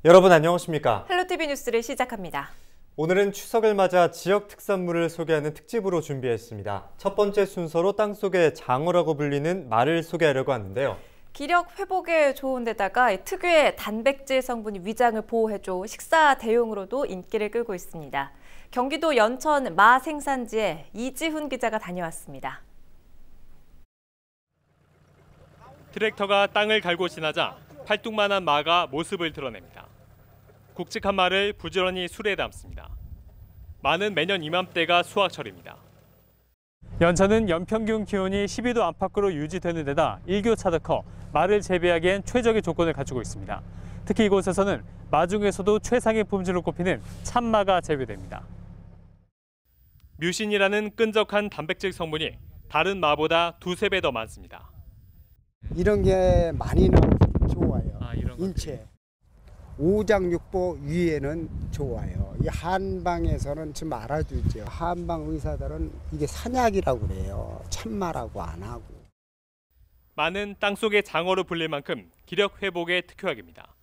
여러분 안녕하십니까? 헬로티비 뉴스를 시작합니다. 오늘은 추석을 맞아 지역 특산물을 소개하는 특집으로 준비했습니다. 첫 번째 순서로 땅속의 장어라고 불리는 말을 소개하려고 하는데요. 기력 회복에 좋은 데다가 특유의 단백질 성분이 위장을 보호해줘 식사 대용으로도 인기를 끌고 있습니다. 경기도 연천 마 생산지에 이지훈 기자가 다녀왔습니다. 트랙터가 땅을 갈고 지나자 팔뚝만한 마가 모습을 드러냅니다. 굵직한 마를 부지런히 술에 담습니다. 마는 매년 이맘때가 수확철입니다. 연천은 연평균 기온이 12도 안팎으로 유지되는 데다 일교차도 커 마를 재배하기엔 최적의 조건을 갖추고 있습니다. 특히 이곳에서는 마 중에서도 최상의 품질로 꼽히는 참마가 재배됩니다. 뮤신이라는 끈적한 단백질 성분이 다른 마보다 두세 배 더 많습니다. 이런 게 많이 나오면 좋아요. 이런 인체. 오장육부 위에는 좋아요. 이 한방에서는 좀 알아두죠. 한방 의사들은 이게 산약이라고 그래요. 참마라고 안 하고. 마는 땅속의 장어로 불릴 만큼 기력 회복에 특효약입니다.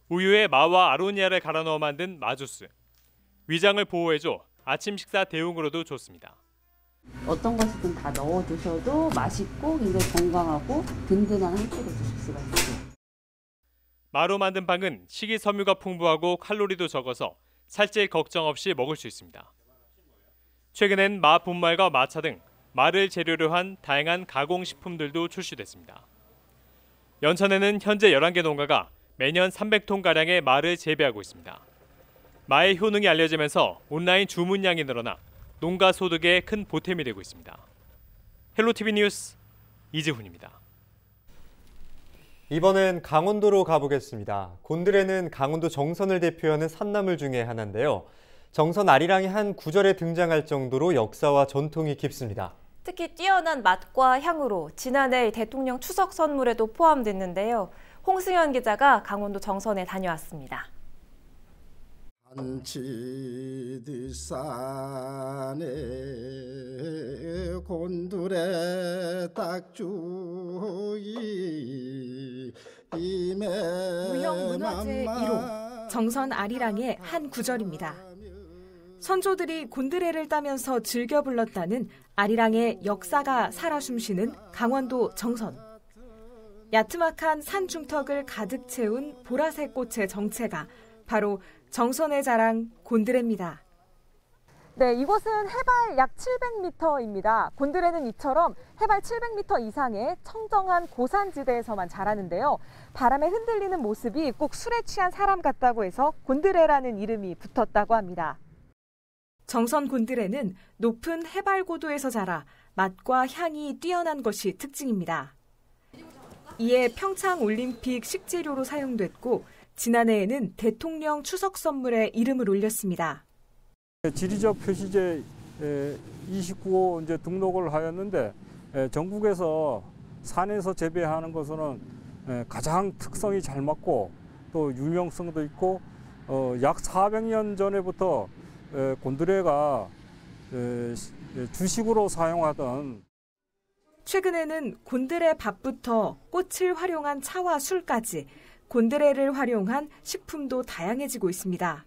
우유에 마와 아로니아를 갈아 넣어 만든 마주스. 위장을 보호해줘 아침 식사 대용으로도 좋습니다. 어떤 것이든 다 넣어주셔도 맛있고 굉장히 건강하고 든든한 한 끼를 드실 수가 있어요. 마로 만든 빵은 식이섬유가 풍부하고 칼로리도 적어서 살찔 걱정 없이 먹을 수 있습니다. 최근엔 마 분말과 마차 등 마를 재료로 한 다양한 가공식품들도 출시됐습니다. 연천에는 현재 11개 농가가 매년 300톤가량의 마를 재배하고 있습니다. 마의 효능이 알려지면서 온라인 주문량이 늘어나 농가 소득에 큰 보탬이 되고 있습니다. 헬로티비 뉴스 이지훈입니다. 이번엔 강원도로 가보겠습니다. 곤드레는 강원도 정선을 대표하는 산나물 중에 하나인데요. 정선 아리랑이 한 구절에 등장할 정도로 역사와 전통이 깊습니다. 특히 뛰어난 맛과 향으로 지난해 대통령 추석 선물에도 포함됐는데요. 홍승현 기자가 강원도 정선에 다녀왔습니다. 한치뒷산에 곤두레 딱주기 무형문화재 1호 정선 아리랑의 한 구절입니다. 선조들이 곤드레를 따면서 즐겨 불렀다는 아리랑의 역사가 살아 숨쉬는 강원도 정선. 야트막한 산 중턱을 가득 채운 보라색 꽃의 정체가 바로 정선의 자랑 곤드레입니다. 네, 이곳은 해발 약 700m입니다. 곤드레는 이처럼 해발 700m 이상의 청정한 고산지대에서만 자라는데요. 바람에 흔들리는 모습이 꼭 술에 취한 사람 같다고 해서 곤드레라는 이름이 붙었다고 합니다. 정선 곤드레는 높은 해발 고도에서 자라 맛과 향이 뛰어난 것이 특징입니다. 이에 평창 올림픽 식재료로 사용됐고 지난해에는 대통령 추석 선물에 이름을 올렸습니다. 지리적 표시제 29호 이제 등록을 하였는데 전국에서 산에서 재배하는 것은 가장 특성이 잘 맞고 또 유명성도 있고 약 400년 전에부터 곤드레가 주식으로 사용하던 최근에는 곤드레 밥부터 꽃을 활용한 차와 술까지 곤드레를 활용한 식품도 다양해지고 있습니다.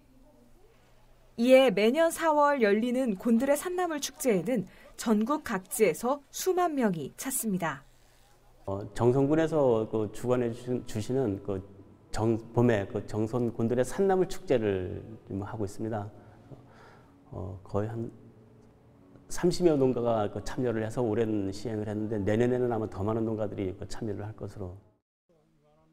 이에 매년 4월 열리는 곤드레 산나물 축제에는 전국 각지에서 수만 명이 찾습니다. 정선군에서 주관해 주시는 봄에 정선 곤드레 산나물 축제를 하고 있습니다. 거의 한 30여 농가가 참여를 해서 올해는 시행을 했는데 내년에는 아마 더 많은 농가들이 참여를 할 것으로.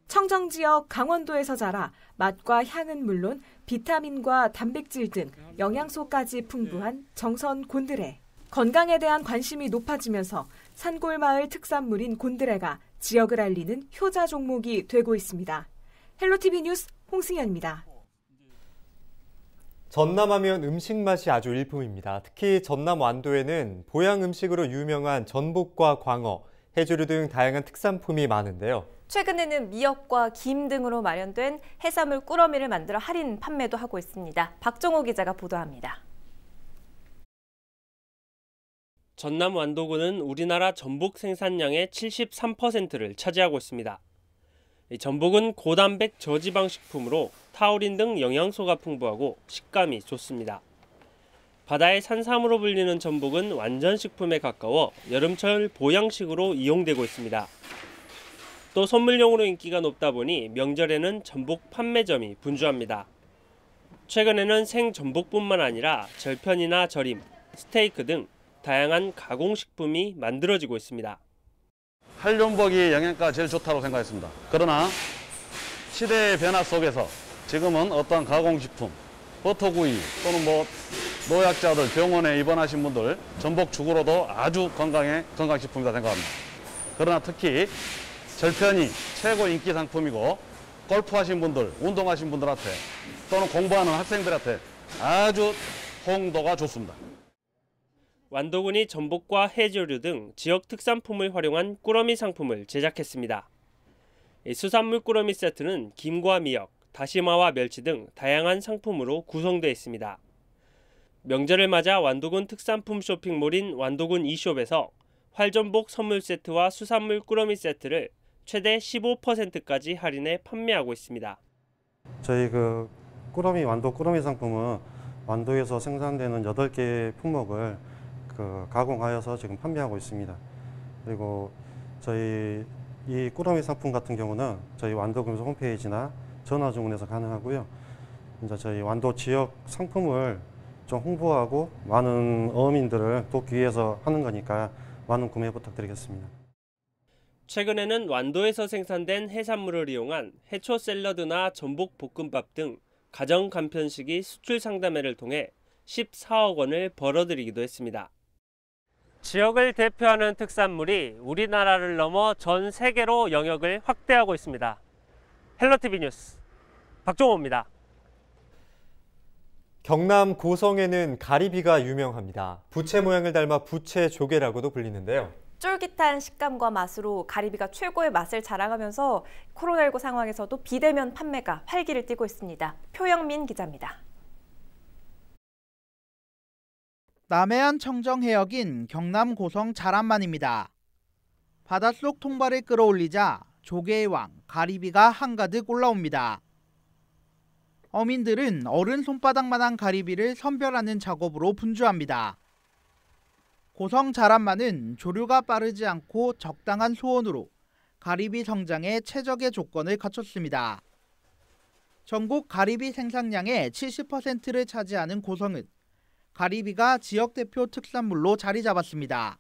청정지역 강원도에서 자라 맛과 향은 물론 비타민과 단백질 등 영양소까지 풍부한 정선 곤드레. 건강에 대한 관심이 높아지면서 산골마을 특산물인 곤드레가 지역을 알리는 효자 종목이 되고 있습니다. 헬로티비 뉴스 홍승현입니다. 전남하면 음식 맛이 아주 일품입니다. 특히 전남 완도에는 보양 음식으로 유명한 전복과 광어, 해조류 등 다양한 특산품이 많은데요. 최근에는 미역과 김 등으로 마련된 해산물 꾸러미를 만들어 할인 판매도 하고 있습니다. 박정호 기자가 보도합니다. 전남 완도군은 우리나라 전복 생산량의 73%를 차지하고 있습니다. 전복은 고단백 저지방 식품으로 타우린 등 영양소가 풍부하고 식감이 좋습니다. 바다의 산삼으로 불리는 전복은 완전 식품에 가까워 여름철 보양식으로 이용되고 있습니다. 또 선물용으로 인기가 높다 보니 명절에는 전복 판매점이 분주합니다. 최근에는 생전복뿐만 아니라 절편이나 절임, 스테이크 등 다양한 가공식품이 만들어지고 있습니다. 한전복이 영양가가 제일 좋다고 생각했습니다. 그러나 시대의 변화 속에서 지금은 어떤 가공식품, 버터구이 또는 노약자들, 병원에 입원하신 분들 전복 죽으로도 아주 건강식품이다 생각합니다. 그러나 특히 절편이 최고 인기 상품이고 골프하신 분들, 운동하신 분들한테 또는 공부하는 학생들한테 아주 호응도가 좋습니다. 완도군이 전복과 해조류 등 지역 특산품을 활용한 꾸러미 상품을 제작했습니다. 수산물 꾸러미 세트는 김과 미역, 다시마와 멸치 등 다양한 상품으로 구성되어 있습니다. 명절을 맞아 완도군 특산품 쇼핑몰인 완도군 이숍에서 활전복 선물 세트와 수산물 꾸러미 세트를 최대 15%까지 할인해 판매하고 있습니다. 저희 완도 꾸러미 상품은 완도에서 생산되는 8개 품목을 가공하여서 지금 판매하고 있습니다. 그리고 저희 이 꾸러미 상품 같은 경우는 저희 완도군 홈페이지나 전화 주문해서 가능하고요. 이제 저희 완도 지역 상품을 좀 홍보하고 많은 어민들을 돕기 위해서 하는 거니까 많은 구매 부탁드리겠습니다. 최근에는 완도에서 생산된 해산물을 이용한 해초 샐러드나 전복 볶음밥 등 가정 간편식이 수출 상담회를 통해 14억 원을 벌어들이기도 했습니다. 지역을 대표하는 특산물이 우리나라를 넘어 전 세계로 영역을 확대하고 있습니다. 헬로티비 뉴스 박종호입니다. 경남 고성에는 가리비가 유명합니다. 부채 모양을 닮아 부채조개라고도 불리는데요. 쫄깃한 식감과 맛으로 가리비가 최고의 맛을 자랑하면서 코로나19 상황에서도 비대면 판매가 활기를 띠고 있습니다. 표영민 기자입니다. 남해안 청정해역인 경남 고성 자란만입니다. 바닷속 통발을 끌어올리자 조개의 왕 가리비가 한가득 올라옵니다. 어민들은 어른 손바닥만한 가리비를 선별하는 작업으로 분주합니다. 고성 자란만은 조류가 빠르지 않고 적당한 수온으로 가리비 성장에 최적의 조건을 갖췄습니다. 전국 가리비 생산량의 70%를 차지하는 고성은 가리비가 지역 대표 특산물로 자리 잡았습니다.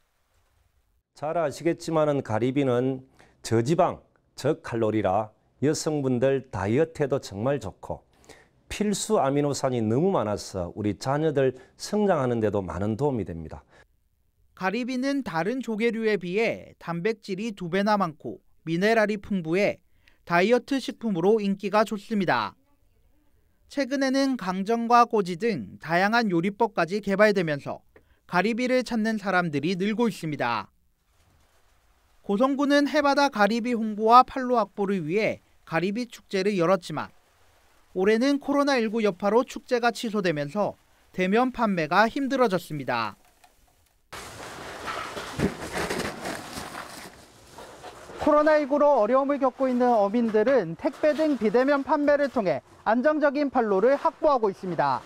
잘 아시겠지만 가리비는 저지방, 저칼로리라 여성분들 다이어트에도 정말 좋고 필수 아미노산이 너무 많아서 우리 자녀들 성장하는 데도 많은 도움이 됩니다. 가리비는 다른 조개류에 비해 단백질이 2배나 많고 미네랄이 풍부해 다이어트 식품으로 인기가 좋습니다. 최근에는 강정과 꼬지 등 다양한 요리법까지 개발되면서 가리비를 찾는 사람들이 늘고 있습니다. 고성군은 해바다 가리비 홍보와 판로 확보를 위해 가리비 축제를 열었지만 올해는 코로나19 여파로 축제가 취소되면서 대면 판매가 힘들어졌습니다. 코로나19로 어려움을 겪고 있는 어민들은 택배 등 비대면 판매를 통해 안정적인 판로를 확보하고 있습니다.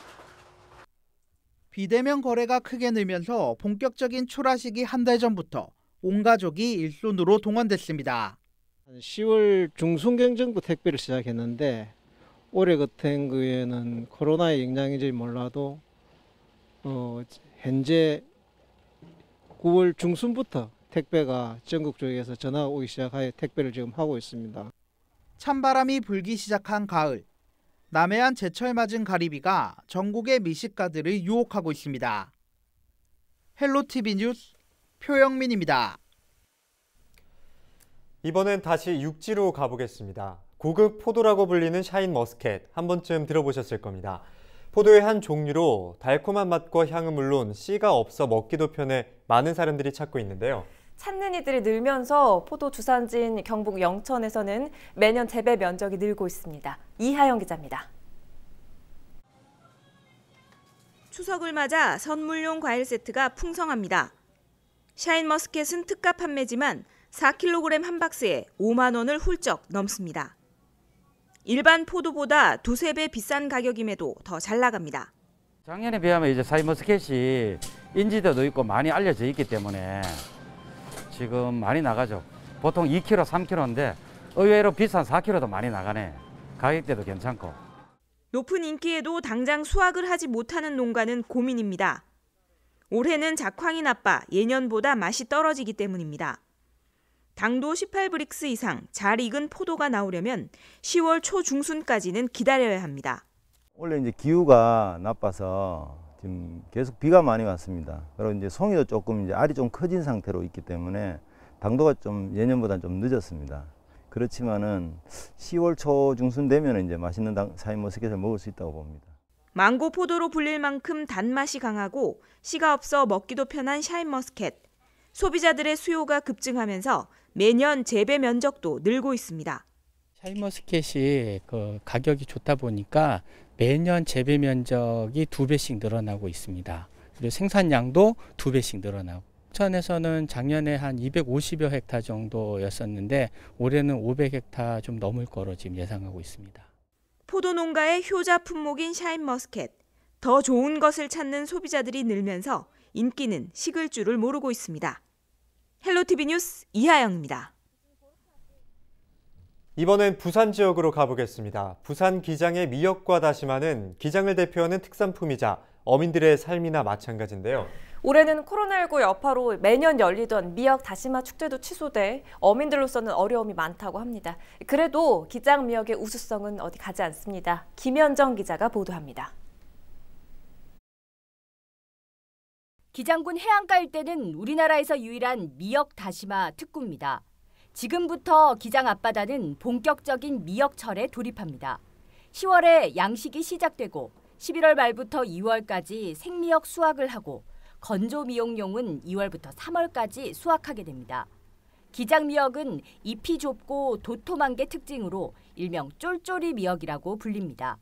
비대면 거래가 크게 늘면서 본격적인 출하식이 한 달 전부터 온 가족이 일손으로 동원됐습니다. 10월 중순경정도 택배를 시작했는데 올해 같은 경우에는 코로나의 영향인지 몰라도 현재 9월 중순부터 택배가 전국 쪽에서 전화가 오기 시작하여 택배를 지금 하고 있습니다. 찬바람이 불기 시작한 가을, 남해안 제철 맞은 가리비가 전국의 미식가들을 유혹하고 있습니다. 헬로티비 뉴스 표영민입니다. 이번엔 다시 육지로 가보겠습니다. 고급 포도라고 불리는 샤인머스켓, 한 번쯤 들어보셨을 겁니다. 포도의 한 종류로 달콤한 맛과 향은 물론 씨가 없어 먹기도 편해 많은 사람들이 찾고 있는데요. 찾는 이들이 늘면서 포도 주산지인 경북 영천에서는 매년 재배 면적이 늘고 있습니다. 이하영 기자입니다. 추석을 맞아 선물용 과일 세트가 풍성합니다. 샤인머스켓은 특가 판매지만 4kg 한 박스에 5만 원을 훌쩍 넘습니다. 일반 포도보다 두세 배 비싼 가격임에도 더 잘 나갑니다. 작년에 비하면 이제 샤인머스켓이 인지도도 있고 많이 알려져 있기 때문에 지금 많이 나가죠. 보통 2kg, 3kg인데 의외로 비싼 4kg도 많이 나가네. 가격대도 괜찮고. 높은 인기에도 당장 수확을 하지 못하는 농가는 고민입니다. 올해는 작황이 나빠 예년보다 맛이 떨어지기 때문입니다. 당도 18브릭스 이상 잘 익은 포도가 나오려면 10월 초중순까지는 기다려야 합니다. 원래 이제 기후가 나빠서 지금 계속 비가 많이 왔습니다. 그리고 이제 송이도 조금 이제 알이 좀 커진 상태로 있기 때문에 당도가 좀 예년보다 좀 늦었습니다. 그렇지만은 10월 초중순 되면 이제 맛있는 샤인머스켓을 먹을 수 있다고 봅니다. 망고 포도로 불릴 만큼 단맛이 강하고 씨가 없어 먹기도 편한 샤인머스켓. 소비자들의 수요가 급증하면서 매년 재배 면적도 늘고 있습니다. 샤인머스켓이 그 가격이 좋다 보니까 매년 재배 면적이 2배씩 늘어나고 있습니다. 그리고 생산량도 2배씩 늘어나고. 부천에서는 작년에 한 250여 헥타 정도였었는데 올해는 500헥타 좀 넘을 거로 지금 예상하고 있습니다. 포도 농가의 효자 품목인 샤인머스켓. 더 좋은 것을 찾는 소비자들이 늘면서 인기는 식을 줄을 모르고 있습니다. 헬로티비 뉴스 이하영입니다. 이번엔 부산 지역으로 가보겠습니다. 부산 기장의 미역과 다시마는 기장을 대표하는 특산품이자 어민들의 삶이나 마찬가지인데요. 올해는 코로나19 여파로 매년 열리던 미역 다시마 축제도 취소돼 어민들로서는 어려움이 많다고 합니다. 그래도 기장 미역의 우수성은 어디 가지 않습니다. 김현정 기자가 보도합니다. 기장군 해안가 일대는 우리나라에서 유일한 미역 다시마 특구입니다. 지금부터 기장 앞바다는 본격적인 미역철에 돌입합니다. 10월에 양식이 시작되고 11월 말부터 2월까지 생미역 수확을 하고 건조 미역용은 2월부터 3월까지 수확하게 됩니다. 기장 미역은 잎이 좁고 도톰한 게 특징으로 일명 쫄쫄이 미역이라고 불립니다.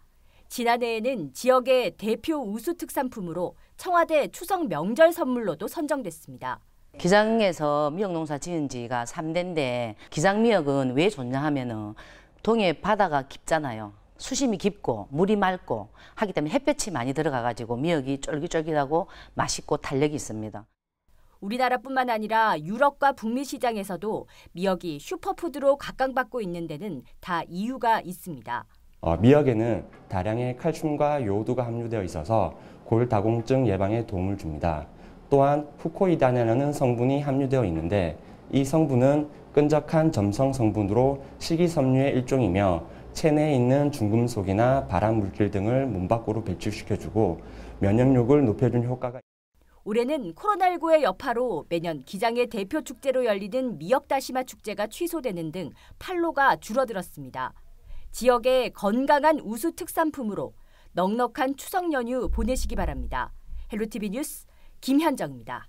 지난해에는 지역의 대표 우수 특산품으로 청와대 추석 명절 선물로도 선정됐습니다. 기장에서 미역 농사 지은 지가 3대인데 기장 미역은 왜 좋냐 하면은 동해 바다가 깊잖아요. 수심이 깊고 물이 맑고 하기 때문에 햇볕이 많이 들어가가지고 미역이 쫄깃쫄깃하고 맛있고 탄력이 있습니다. 우리나라뿐만 아니라 유럽과 북미 시장에서도 미역이 슈퍼푸드로 각광받고 있는 데는 다 이유가 있습니다. 미역에는 다량의 칼슘과 요오드가 함유되어 있어서 골다공증 예방에 도움을 줍니다. 또한 후코이단이라는 성분이 함유되어 있는데 이 성분은 끈적한 점성 성분으로 식이섬유의 일종이며 체내에 있는 중금속이나 발암 물질 등을 몸 밖으로 배출시켜주고 면역력을 높여주는 효과가 있습니다. 올해는 코로나19의 여파로 매년 기장의 대표 축제로 열리는 미역다시마 축제가 취소되는 등 판로가 줄어들었습니다. 지역의 건강한 우수 특산품으로 넉넉한 추석 연휴 보내시기 바랍니다. 헬로티비 뉴스 김현정입니다.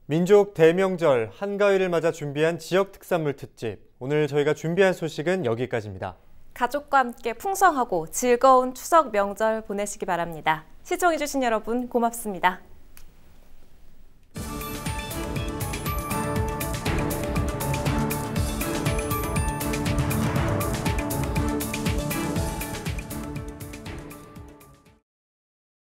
민족 대명절 한가위를 맞아 준비한 지역 특산물 특집. 오늘 저희가 준비한 소식은 여기까지입니다. 가족과 함께 풍성하고 즐거운 추석 명절 보내시기 바랍니다. 시청해주신 여러분 고맙습니다.